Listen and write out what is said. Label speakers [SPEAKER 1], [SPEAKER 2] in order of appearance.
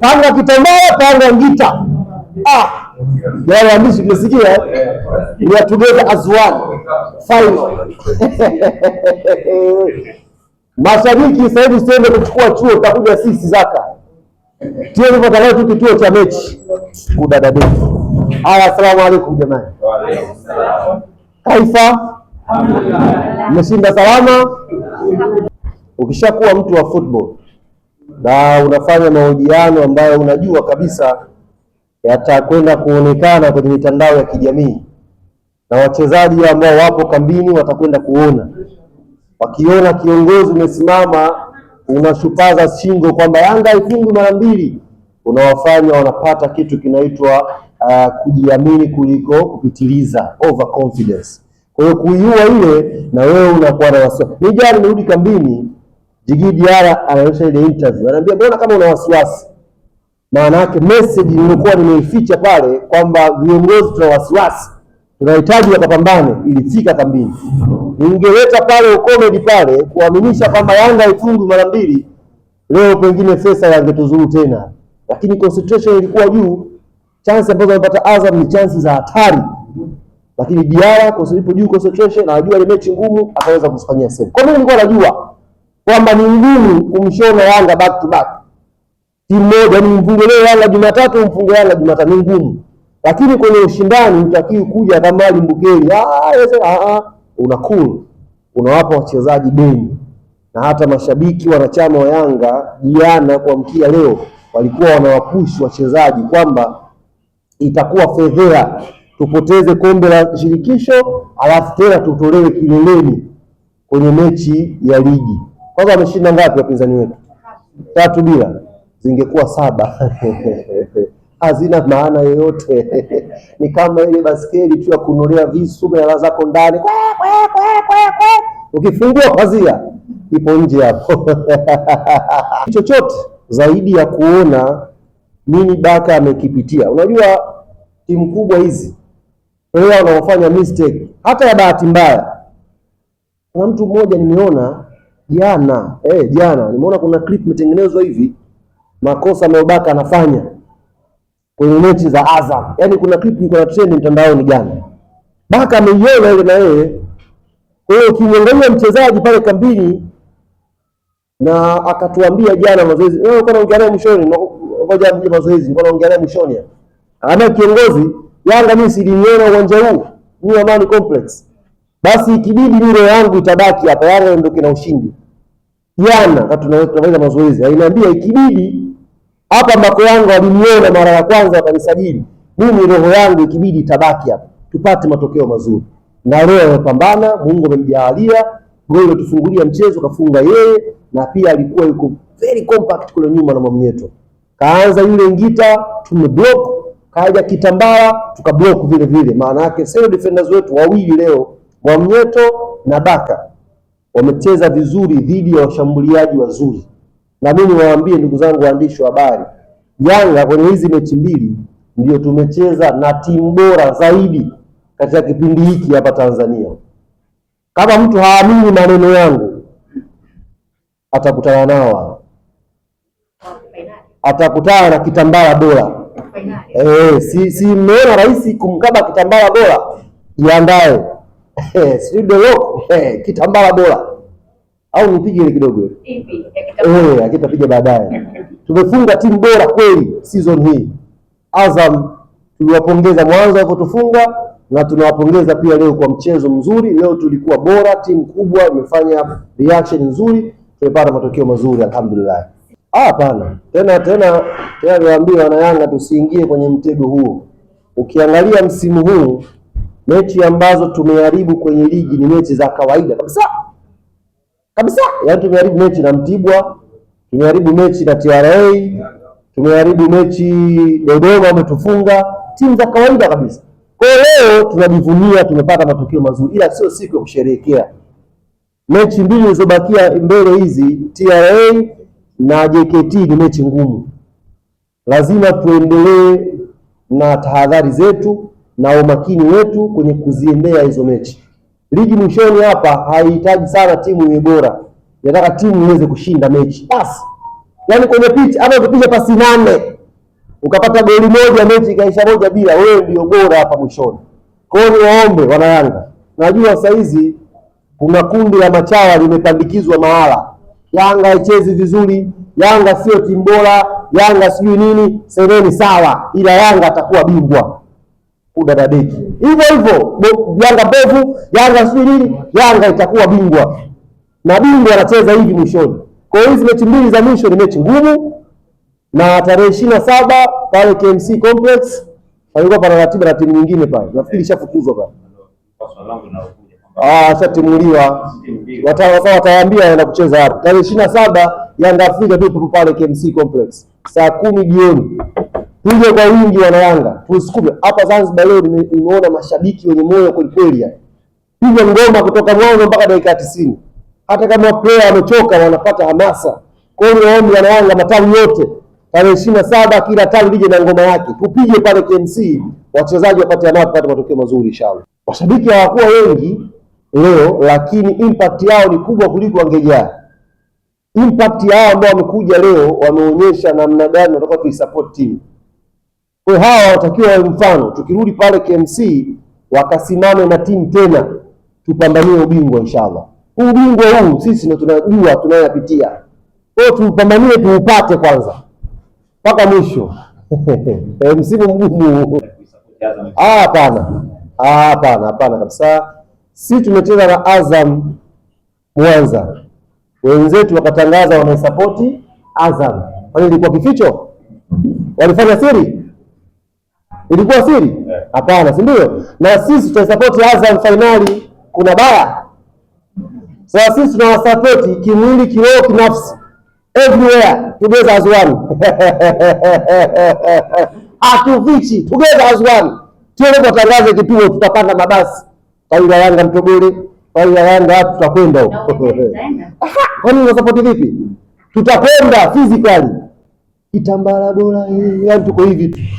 [SPEAKER 1] panga kitambaa, panga ngita. Yale waandishi tunasikia we are together as one final. Mashabiki sasa hivi sema kuchukua chuo, tutakuja sisi Zaka tio hivyo tarehe tu kituo cha mechi kudadadeki. Assalamu alaykum jamani.
[SPEAKER 2] Wa alaykum salaam.
[SPEAKER 1] Kaifa? Mmeshinda salama? Ukishakuwa mtu wa football na unafanya mahojiano ambayo unajua kabisa yatakwenda kuonekana kwenye mitandao ya kijamii, na wachezaji ambao wapo kambini watakwenda kuona, wakiona kiongozi umesimama unashupaza shingo kwamba Yanga haifungwi mara mbili, unawafanya wanapata kitu kinaitwa kujiamini kuliko kupitiliza, overconfidence. Kwa hiyo kuiua ile na wewe unakuwa na wasiwasi. Ni jana nirudi kambini, Djigui Diarra anaonyesha ile interview, ananiambia mbona kama una wasiwasi? Maana yake message nilikuwa nimeificha pale kwamba viongozi tuna wasiwasi, tunahitaji wakapambane ilifika kambini. Ningeleta pale comedy pale kuaminisha kwamba Yanga haifungwi mara mbili, leo pengine Faisal yangetuzuru tena, lakini concentration ilikuwa juu. Chance ambazo amepata Azam ni chance za hatari, lakini Diarra kwa sababu juu concentration, anajua ile mechi ngumu, akaweza kufanyia save. Kwa mimi nilikuwa najua kwamba ni ngumu kumshona Yanga back to back, timu moja ni mfunge leo Yanga Jumatatu, mfunge Yanga Jumatatu, ni ngumu. Lakini kwenye ushindani utakiwi kuja kama limbukeli una cool, unawapa wachezaji deni. Na hata mashabiki wanachama wa Yanga jana kuamkia leo walikuwa wanawapush wachezaji kwamba itakuwa fedhea tupoteze kombe la shirikisho alafu tena tutolewe kileleni kwenye mechi ya ligi. Kwanza wameshinda ngapi wapinzani wetu? 3-0. Zingekuwa 7 hazina maana yoyote. Ni kama ile baskeli tu ya kunolea visu na zako ndani, ukifungua pazia ipo nje hapo. Chochote zaidi ya kuona nini Baka amekipitia. Unajua timu kubwa hizi wao wanaofanya mistake hata ya bahati mbaya. Kuna mtu mmoja nimeona jana nimeona kuna clip imetengenezwa hivi, makosa ambayo Baka anafanya kwenye mechi za Azam. Yaani kuna clip iko na trend mtandaoni jana, Baka ameiona ile na yeye. Kwa hiyo ukimwangalia mchezaji pale kambini, na akatuambia jana mazoezi, wewe uko naongea naye mwishoni, ngoja mje mazoezi, uko naongea naye mwishoni. Ana kiongozi Yanga, mimi siliona uwanja huu ni Amani Complex, basi ikibidi ndio yangu itabaki hapa, Yanga ndio kina ushindi. Jana tunaweza mazoezi, aliniambia ikibidi hapa ambako Yanga waliniona mara ya kwanza wakanisajili, mimi roho yangu ikibidi itabaki hapa tupate matokeo mazuri. Na leo amepambana, Mungu amemjalia, goli tufungulia mchezo kafunga yeye, na pia alikuwa yuko very compact kule nyuma na Mwamnyeto. Kaanza yule Ngita tumeblock, kaja Kitambala tukablock vile vile. Maana yake sio defenders wetu wawili leo, Mwamnyeto na Baka, wamecheza vizuri dhidi ya washambuliaji wazuri. Na mimi niwaambie ndugu zangu waandishi wa habari, Yanga kwenye hizi mechi mbili ndio tumecheza na timu bora zaidi katika kipindi hiki hapa Tanzania. Kama mtu haamini maneno yangu, atakutana nao, atakutana na Kitambala bora. Si mmeona rais kumkaba Kitambala bora, jiandae. Si ndio Kitambala bora, au nipige ile kidogo akitapiga baadaye. Tumefunga timu bora kweli season hii. Azam tuliwapongeza mwanzo walipotufunga, na tunawapongeza pia leo kwa mchezo mzuri. Leo tulikuwa bora, timu kubwa imefanya reaction nzuri, tumepata matokeo mazuri alhamdulillah. Hapana, tena niwaambie wana Yanga tusiingie kwenye mtego huo. Ukiangalia msimu huu mechi ambazo tumeharibu kwenye ligi ni mechi za kawaida kabisa. Yaani tumeharibu mechi na Mtibwa, tumeharibu mechi na TRA, tumeharibu mechi Dodoma wametufunga, timu za kawaida kabisa. Kwa leo tunajivunia tumepata matokeo mazuri, ila sio siku ya kusherehekea. Mechi mbili zilizobakia mbele hizi, TRA na JKT, ni mechi ngumu. Lazima tuendelee na tahadhari zetu na umakini wetu kwenye kuziendea hizo mechi. Ligi mwishoni hapa haihitaji sana timu iwe bora, inataka timu iweze kushinda mechi basi. Yaani kwenye pitch hata ukipiga pasi 8 ukapata goli moja, mechi ikaisha 1-1, wewe ndio bora hapa mwishoni. Kwa hiyo niwaombe wana Yanga, najua saa hizi kuna kundi la machawa limepandikizwa mahala, Yanga haichezi vizuri, Yanga sio timu bora, Yanga sijui nini. Semeni sawa, ila Yanga atakuwa bingwa. Udadadeki hivyo hivyo, Yanga mbovu, Yanga sijui nini, Yanga itakuwa bingwa, na bingwa anacheza hivi mwishoni. Kwa hiyo hizi mechi mbili za mwisho ni mechi ngumu, na tarehe 27 pale KMC Complex palikuwa pana ratiba na timu nyingine pale, nafikiri ishafukuzwa pale. Shatimuliwa, watawaambia waenda kucheza hapo tarehe 27 Yanga Afrika tu pale KMC Complex saa 10 jioni. Tuje kwa wingi wana Yanga, tusukume hapa Zanzibar. Leo nimeona mashabiki wenye moyo kweli kweli, piga ngoma kutoka mwanzo mpaka dakika 90. Hata kama player wamechoka wanapata hamasa. Kwa hiyo naomba wana Yanga matawi yote tarehe 27 kila tawi lije na ngoma yake, tupige pale KMC, wachezaji wapate hamasa, wapate matokeo mazuri inshallah. Washabiki hawakuwa wengi leo, lakini impact yao ni kubwa kuliko wangejaa. Impact yao ambao wamekuja leo wameonyesha namna gani wanataka tuisupport team. Kwa hawa watakiwa mfano, tukirudi pale KMC wakasimame na timu tena, tupambanie ubingwa inshallah. Huu ubingwa huu sisi ndio tunajua tunayopitia. Kwa hiyo tupambanie tuupate kwanza mpaka mwisho. Msimu mgumu. Hapana kabisa. Sisi tumecheza na Azam Mwanza, wenzetu wakatangaza wanaisapoti Azam. Kwani ilikuwa kificho? Walifanya siri? Ilikuwa siri? Hapana, si ndio? Na sisi tunasapoti Azam finali, kuna baya. Sasa sisi tunawasapoti kimwili, kiroho, kinafsi, everywhere together as one. Atufichi together as one. Tuende kutangaza kituo, tutapanda mabasi. Tawi la Yanga Mtogole, tawi la Yanga tutakwenda huko. Kwani unasapoti vipi? Tutakwenda physically. Kitambala dola, yani tuko hivi.